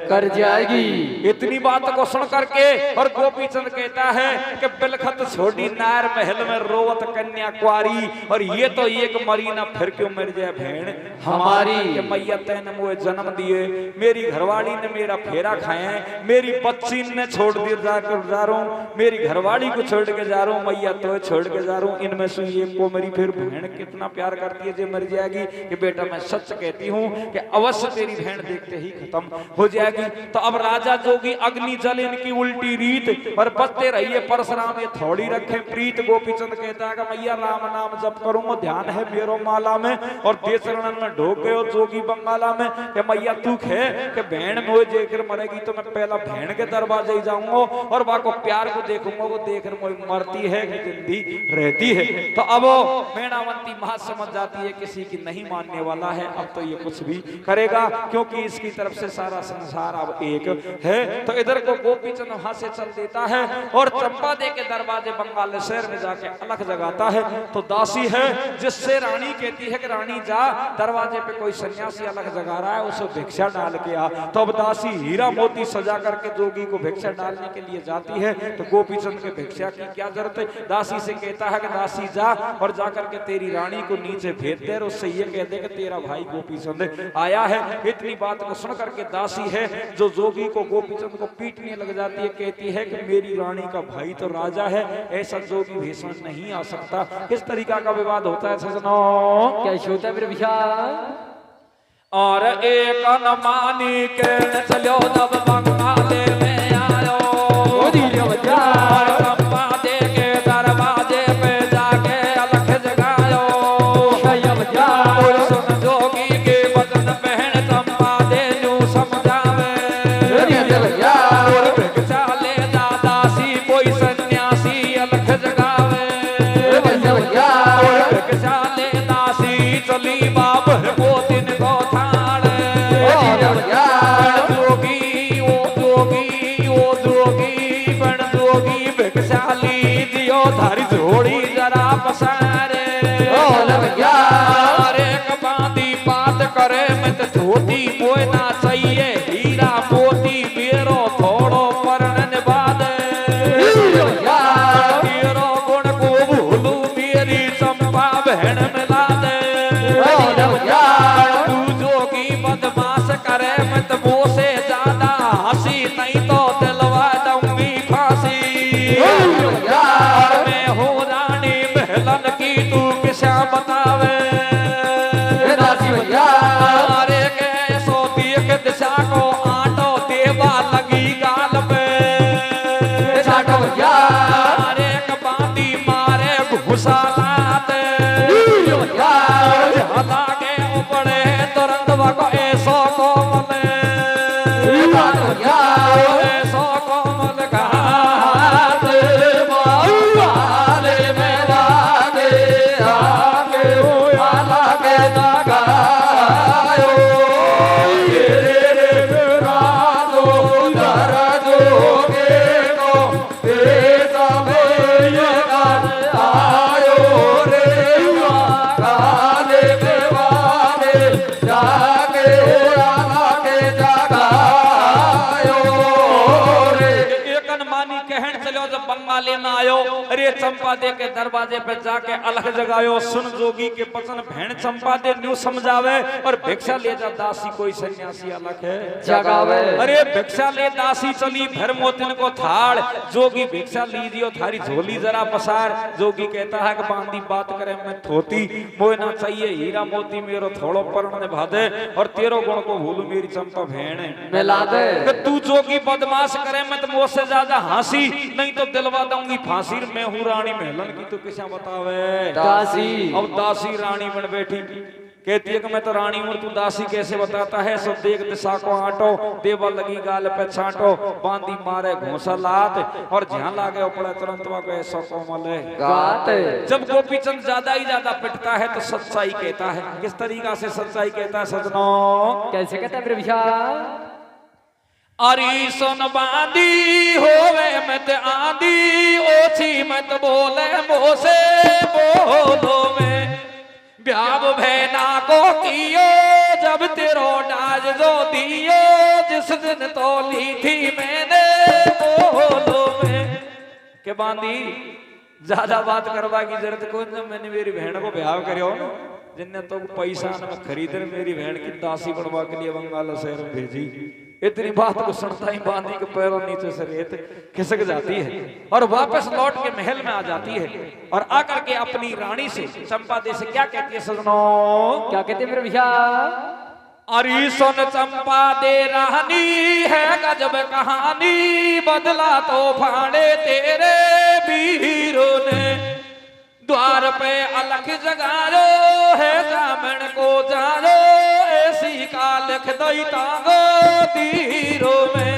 कर जाएगी। इतनी बात को सुन करके और गोपी चंद कहता है कि बिलखत छोड़ी नार महल में रोवत कन्या कुआरी, और ये तो एक मरी ना फिर क्यों मर जाए भेड़ हमारी। कि मैया तैने मुझे जन्म दिए, मेरी घरवाली ने मेरा फेरा खाए, मेरी बच्ची ने छोड़ दिया जाकर जा रहा हूं, मेरी घरवाली को छोड़ के जा रहा हूं, मैया तो छोड़ के जा रहा हूं, इनमें से एक को मेरी फिर बहन कितना प्यार करती है जो मर जाएगी। कि बेटा मैं सच कहती हूं कि अवश्य तेरी बहन देखते ही खत्म हो जाएगी। तो अब राजा जोगी अग्नि जल इनकी उल्टी रीत और बचते रहिए परशुराम ये थोड़ी रखे प्रीत। गोपी चंद कहता है कि मैया राम नाम जप करूंगा, ध्यान है मेरो माला में, और देशरण में ढोक गयो जोगी बंगाला में कि मैया तू खे कि बहन मुझे देखकर मरेगी तो मैं पहला बहन के दरवाजे ही जाऊंगा और वहां को प्यार को देखूंगा, वो देखकर मुझे मरती है कि जिंदी रहती है। तो अब मेणावंती मां समझ जाती है किसी की नहीं मानने वाला है, अब तो ये कुछ भी करेगा क्योंकि इसकी तरफ से सारा संसार अब एक है। तो इधर को गोपी चंद वहां से चल देता है और चंपा दे के दरवाजे बंगाल शहर में जाके अलख जगाता है। तो दासी है जिससे रानी कहती है कि रानी जा दरवाजे पे कोई सन्यासी अलख जगा रहा है उसे भिक्षा डाल के आ। तो अब दासी हीरा मोती सजा करके जोगी को भिक्षा डालने के लिए जाती है। तो गोपी चंद के भिक्षा की क्या जरूरत है, दासी से कहता है कि दासी जा और जाकर के तेरी रानी को नीचे भेज दे और उससे ये कह दे कि तेरा भाई गोपी चंद आया है। इतनी बात को सुन करके दासी है जो जोगी को गोपी चंद को पीटने लग जाती है, कहती है कि मेरी रानी का भाई तो राजा है, ऐसा जोगी भीषण नहीं आ सकता। किस तरीका का विवाद होता है सजनों, कैसे होता है मेरे विचार। और एक अनमानी के चलो जब बंगाले में आयो चंपा दे के दरवाजे पे जाके अलख जगायो। सुन जोगी के वचन बहन चंपा दे नू समझावे, भिक्षा ले दासी कोई सन्यासी अलख जगावे। भिक्षा ले दासी चली बाबर को दिन को थाड़े। जोगी बन जोगी भिक्षाली दियो धारी झोड़ी जरा पसारे। एक बांधी बात करे मत धोती मोय ना चाहिए, हीरा मोती मेरो थोड़ो परण बाद। तेरो गुण को भूलू मेरी चंपा बहन मिला दे। तू जोगी बदमाश करे मत मोसे ज्यादा हंसी, नहीं तो दिलवा दूंगी फांसी। मैं हो रानी महलन की तू किसा बतावे। अरे के सोती के दिशा को आटो देवा लगी गाल पे। अरे एक बांधी मारे घुसा लाते लागे उपड़े तुरंत वको ऐसो कोमल ऐसो कोमल घात माले में लागे आगे लागे लगायो। राजो दरजो के को ऐसा में आयो। कहन चलो जब बंगाली में आयो, अरे चंपा दे के दरवाजे पे जाके अलग जगायो, सुन जोगी के बचन भेण चंपा दे न्यू समझावे, और भिक्षा ले जा दासी कोई सन्यासी अलग है जगावे। अरे भिक्षा ले दासी चली भर मोतिन को थाल, जोगी भिक्षा लीजियो थारी झोली जरा पसार। जोगी कहता है कि बांदी बात करे मैं थोती, मोए ना चाहिए हीरा मोती मेरो थोड़ो पर्ण निभा दे, और तेरो गुण को भूलू मेरी चंपा भेण मिला दे। तू जोगी बदमाश करे मत मुझसे ज्यादा हंसी, नहीं तो दिलवा दूंगी फांसी। मैं हूँ रानी महलन की, तू किसा बतावे दासी। अब दासी रानी बन बैठी, कहती है कि मैं तो रानी हूँ, तू दासी कैसे बताता है। सो देख दिशा को आटो, देवा लगी गाल पे छाटो, बांदी मारे घोंसा लात, और ध्यान लागे उपड़े तुरंत को ऐसा कोमल है गात। जब गोपीचंद ज्यादा ही ज्यादा पिटता है तो सच्चाई कहता है। किस तरीका से सच्चाई कहता है सजनों? कैसे कहता है मेरे भैया? अरी सुन बांदी होवे मत आंधी, ओछी मत बोले मोसे बोलो में, ब्याह भैना को कियो जब तेरो डाज जो दियो, जिस दिन तो ली थी मैंने बोलो में। के बांदी ज्यादा बात करवा की जरूरत को, जब मैंने मेरी बहन को ब्याह करो जिनने तो पैसा न खरीदे मेरी बहन की दासी बनवा के लिए बंगाल शहर में भेजी। इतनी बात को सुनता ही बांदी के पैरों नीचे से रेत खिसक जाती है और वापस लौट के महल में आ जाती है, और आकर के अपनी रानी से चंपा दे से क्या कहती है सजनों? क्या कहते हैं मेरे भैया? अरे सुन चंपा दे रानी है गजब कहानी, बदला तो फाड़े तेरे वीरों ने, द्वार पे अलख जगायो है जामन को जानो, ऐसी का लिख दई तांगो तीरों में।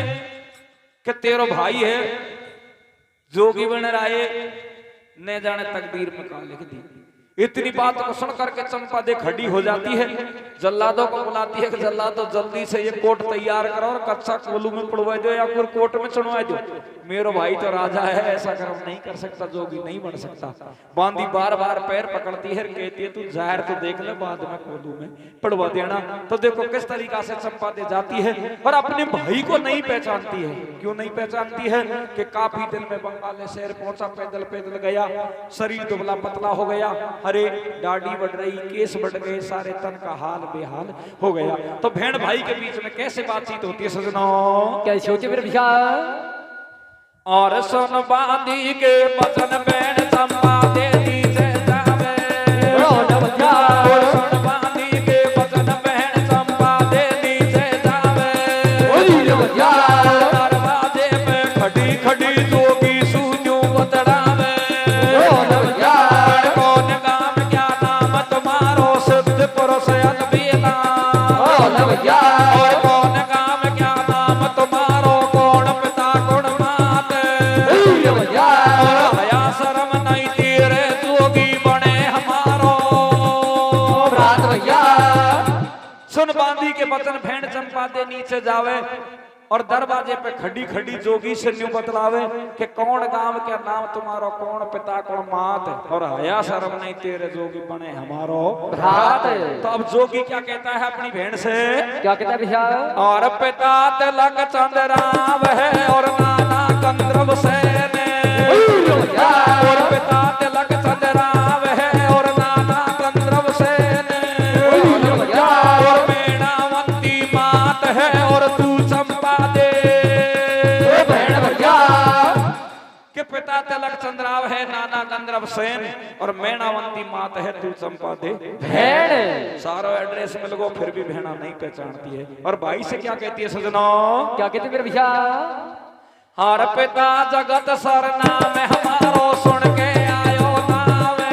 कि तेरो भाई है जोगी बन राये, न जाने तकदीर में का लिख दी। इतनी बात को सुन करके चंपा दे खड़ी हो जाती है, जल्लादों को बुलाती है कि जल्लादों जल्दी से ये कोट तैयार करो और कच्चा कोलू में पड़वा दो या फिर कोट में चढ़वा दो। मेरो भाई तो राजा है, ऐसा कर्म नहीं कर सकता, जोगी नहीं बन सकता। बांदी बार बार पैर पकड़ती है, कहती है तू जाहिर तो देख ले, बाद में कोलू में पड़वा देना। तो देखो किस तरीका से चंपा दे जाती है और अपने भाई को नहीं पहचानती है। क्यों नहीं पहचानती है? कि काफी दिन में बंगाल शहर पहुंचा, पैदल पैदल गया, शरीर दुबला पतला हो गया, अरे दाढ़ी बढ़ रही, केस बढ़ गए, सारे तन का हाल बेहाल हो गया। तो बहन भाई के बीच में कैसे बातचीत होती है सजनों? कैसे होती है मेरे भैया? और सुन बांदी के बचन बहन चंपा दे नीचे जावे, और सुन बांदी के बचन बहन चंपा दे नीचे जावे, दरवाजे पे खड़ी खड़ी जोगी सूजू बतड़ावे, कौन काम क्या नाम तुम्हारो सिद्ध पुरुष अनबीला, और कौन काम क्या नाम तुम्हारो, कौन पिता कौन मात, और हया शर्म नहीं तेरे जोगी बने हमारो रात भैया। सुन बांदी के बचन भेंट चंपा दे नीचे जावे, और दरवाजे पे खड़ी खड़ी जोगी से न्यू बतलावे कि कौन गांव क्या नाम तुम्हारो, कौन पिता कौन मात, और हया शर्म नहीं तेरे जोगी बने हमारो रात। तो अब जोगी क्या कहता है अपनी भेंट से? क्या कहता है भैया? और पिता तिलक चंद्राव है और नाना गंधर्व सेन, और पिता तिलक चंद्राव है और नाना गंधर्व सेन, और मेणावंती मात है और तू चंपा दे बहन भैया। के पिता तिलक चंद्राव है, नाना गंधर्व सेन, और मेणावंती मात है, तू चंपा दे भेड़। सारा एड्रेस मिल गो फिर भी भेड़ा नहीं पहचानती है। और भाई से क्या कहती है सजनों? क्या कहते हैं मेरे भैया? हर पिता जगत सर नाम हमारो सुन के आयो नावे,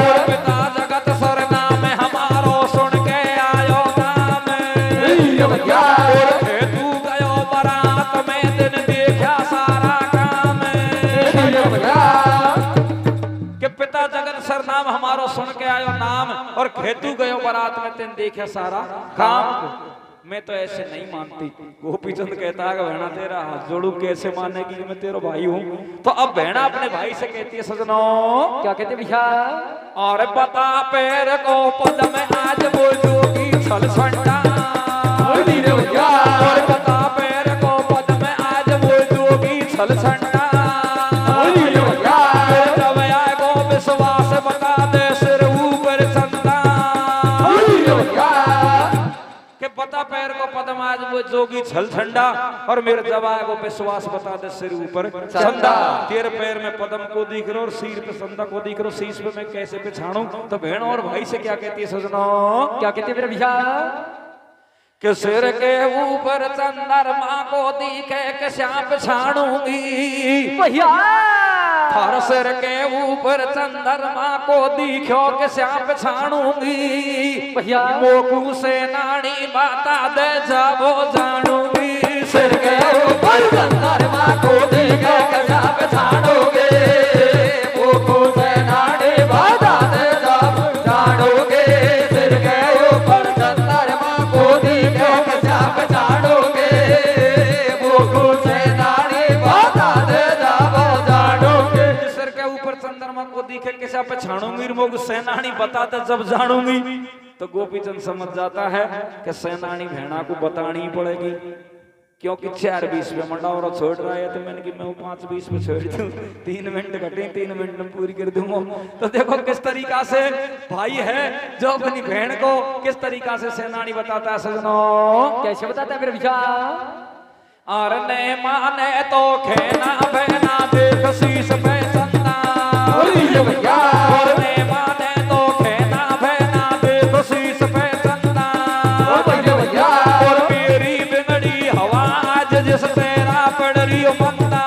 और पिता जगत सर नाम हमारो सुन के आयो नावे, और तू गयो बारात में दिन देखा सारा काम, कि पिता जगत सर नाम हमारो सुन के आयो नाम, और खेतू गयो बारात में दिन देखा सारा काम। मैं तो ऐसे नहीं मानती। गोपीचंद कहता है बहना तेरा हाथ जोड़ू, कैसे मानेगी कि मैं तेरा भाई हूँ? तो अब बहना अपने भाई से कहती है सजनों? क्या कहते भैया? और बता पैर को पद में आज वो जोगी छल संडा, और बता पैर को पद में आज वो जोगी छल छंडा जब आएगो विश्वास बता दे सिर ऊपर चंदा के पता पैर को पदम आज वो जोगी छल छंडा और मेरे जब आएगो विश्वास बता दे सिर ऊपर चंदा तेरे पैर में पदम को दिख रहा और सिर पे संदा को दिख रहा शीश पे मैं कैसे पहचानूं तो बहन और भाई से क्या कहती है सजना क्या कहते मेरे भैया कि सिर के ऊपर चंद्रमा को दिखे के श्याम पहचानूंगी भैया हर सिर के ऊपर चंद्रमा को दिखो के श्याम पहचानूंगी भैया मोकू से नानी बाता दे जाबो जानूंगी सिर के ऊपर चंद्रमा को दिखे के श्याम पहचानोगे मोकू से नानी बाता दे जाबो जानोगे सिर के ऊपर चंद्रमा को दिखे के श्याम पहचानोगे मोकू से नानी बाता दे जाबो जानोगे सिर के ऊपर चंद्रमा को दिखे के श्याम पहचानूंगी मोकू से नानी बताते जब जानूंगी तो गोपीचंद समझ जाता है कि सेनानी भेड़ा को बतानी ही पड़ेगी क्योंकि 4:20 पे मंडा और छोड़ रहा है तो मैंने कि मैं 5:20 पे छोड़ दूं 3 मिनट घटे 3 मिनट में पूरी कर दूंगा तो देखो किस तरीका से भाई है जो अपनी बहन को किस तरीका से सेनानी बताता है सजनो कैसे बताता है मेरे भैया और ने माने तो खेना बहना देख शीश पे चंदा भैया और ने माने तो खेना बहना देख शीश पे चंदा भैया और मेरी बिगड़ी हवा आज जिस तेरा पड़ रही मंदा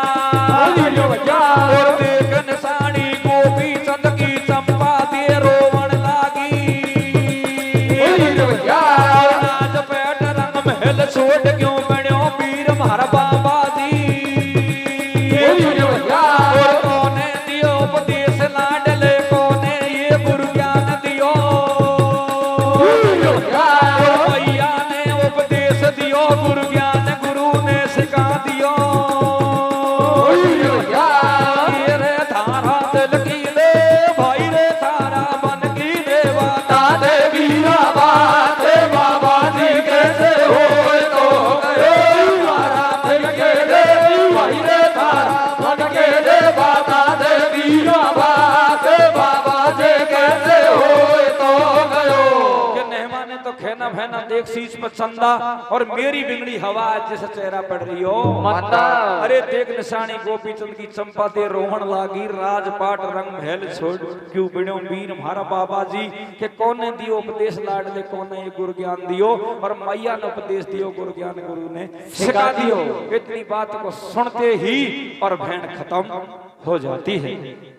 भैया और देख निशानी गोपी चंद की चंपा दे रोवण लागी भैया आज पेट रंग महल छोड़ क्यों बन्यो वीर मारा बाबा जी और कोने दियो उपदेश लाडले कोने ये गुरु ज्ञान दियो और भैया ने उपदेश दियो गुरु ज्ञान गुरु ने सिखा दियो ये रे धारा दिल की दे भाई रे धारा बन की देवा ताते वीरा बाते बाबा जी कैसे होए तो गए मारा मन के दे भाई रे तारा मन के दे बाता दे वीरा बाते बाबा जी कैसे होए तो गयो कि नेहमा ने तो खेना भैना देख शीश पर चंदा और मेरी बिगड़ी हवा जैसे चेहरा पड़ रही हो माता अरे देख निशानी गोपीचंद की चंपा दे रोहन लागी राजपाट रंग महल छोड़ क्यों बिड़ो वीर हमारा बाबा जी के कोने दियो उपदेश लाडले कोने ये गुरु ज्ञान दियो और मैया ने उपदेश दियो गुरु ज्ञान गुरु ने सिखा दियो इतनी बात को सुनते ही और बहन खत्म हो जाती है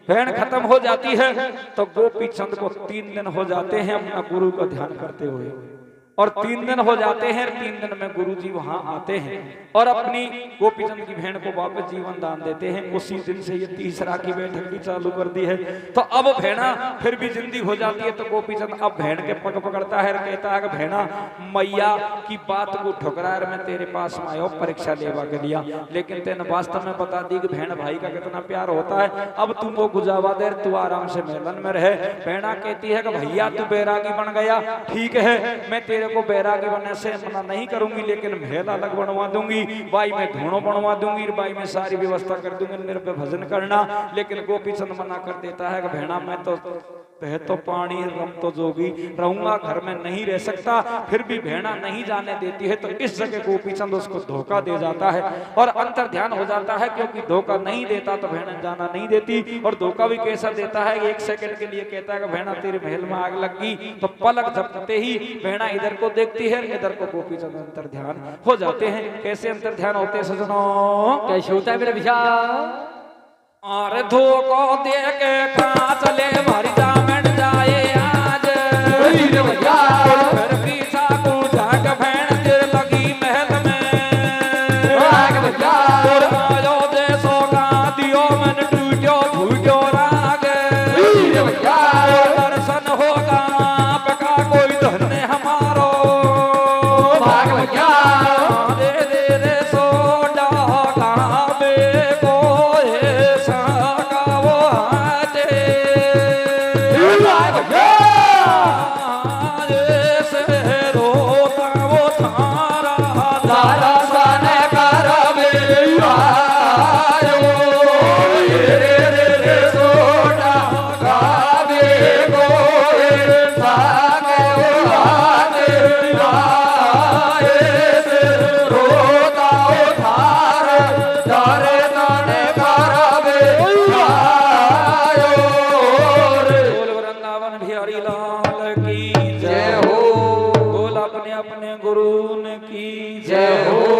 बहन खत्म हो जाती है तो गोपीचंद को 3 दिन हो जाते हैं अपना गुरु का ध्यान करते हुए और 3 दिन हो जाते हैं 3 दिन में गुरुजी वहां आते हैं और अपनी गोपीचंद की बहन को वापस जीवन दान देते हैं उसी दिन से ये तीसरा की बैठक भी चालू कर दी है तो अब भेड़ा फिर भी जिंदी हो जाती है तो गोपीचंद अब बहन के पग पकड़ता है और कहता है कि भेड़ा मैया की बात को ठुकरा मैं तेरे पास में आयो परीक्षा लेवा के लिया लेकिन तेने वास्तव में बता दी कि बहन भाई का कितना प्यार होता है अब तू वो गुजावा दे तू आराम से मेलन में रहे भेड़ा कहती है कि भैया तू बैरागी बन गया ठीक है मैं तेरे को बैरागी बनने से मना नहीं करूंगी लेकिन महल अलग बनवा दूंगी बाई में धूणों बनवा दूंगी बाई में सारी व्यवस्था कर दूंगी मेरे पे भजन करना लेकिन गोपीचंद मना कर देता है कि भेड़ा मैं तो बह तो पानी रम तो जोगी रहूंगा घर में नहीं रह सकता फिर भी भेड़ा नहीं जाने देती है तो इस जगह गोपीचंद उसको धोखा दे जाता है और अंतर ध्यान हो जाता है क्योंकि धोखा नहीं देता तो भेड़ा जाना नहीं देती और धोखा भी कैसा देता है 1 सेकंड के लिए कहता है कि भेड़ा तेरे महल में आग लग गई तो पलक झपकते ही भेड़ा इधर को देखती है इधर को गोपीचंद अंतर ध्यान हो जाते हैं कैसे अंतर ध्यान होते हैं सजनों कैसे होता है मेरे भैया और धोखो दे के कहाँ चले भरी जामन जाए आज भैया फिर पीछा को जाग भैन तेरे लगी महल में भैया और आयो देशों का दियो मन टूटो भूजो राग भैया दर्शन होगा आपका कोई धन्य हमारो भाग भैया दे दे रे सोडा काबे को ऐसा का वो हाथे भाग भैया हमारे ताने करावे आयो रे। बोल वृंदावन बिहारी लाल की जय हो। बोल अपने अपने गुरु की जय हो।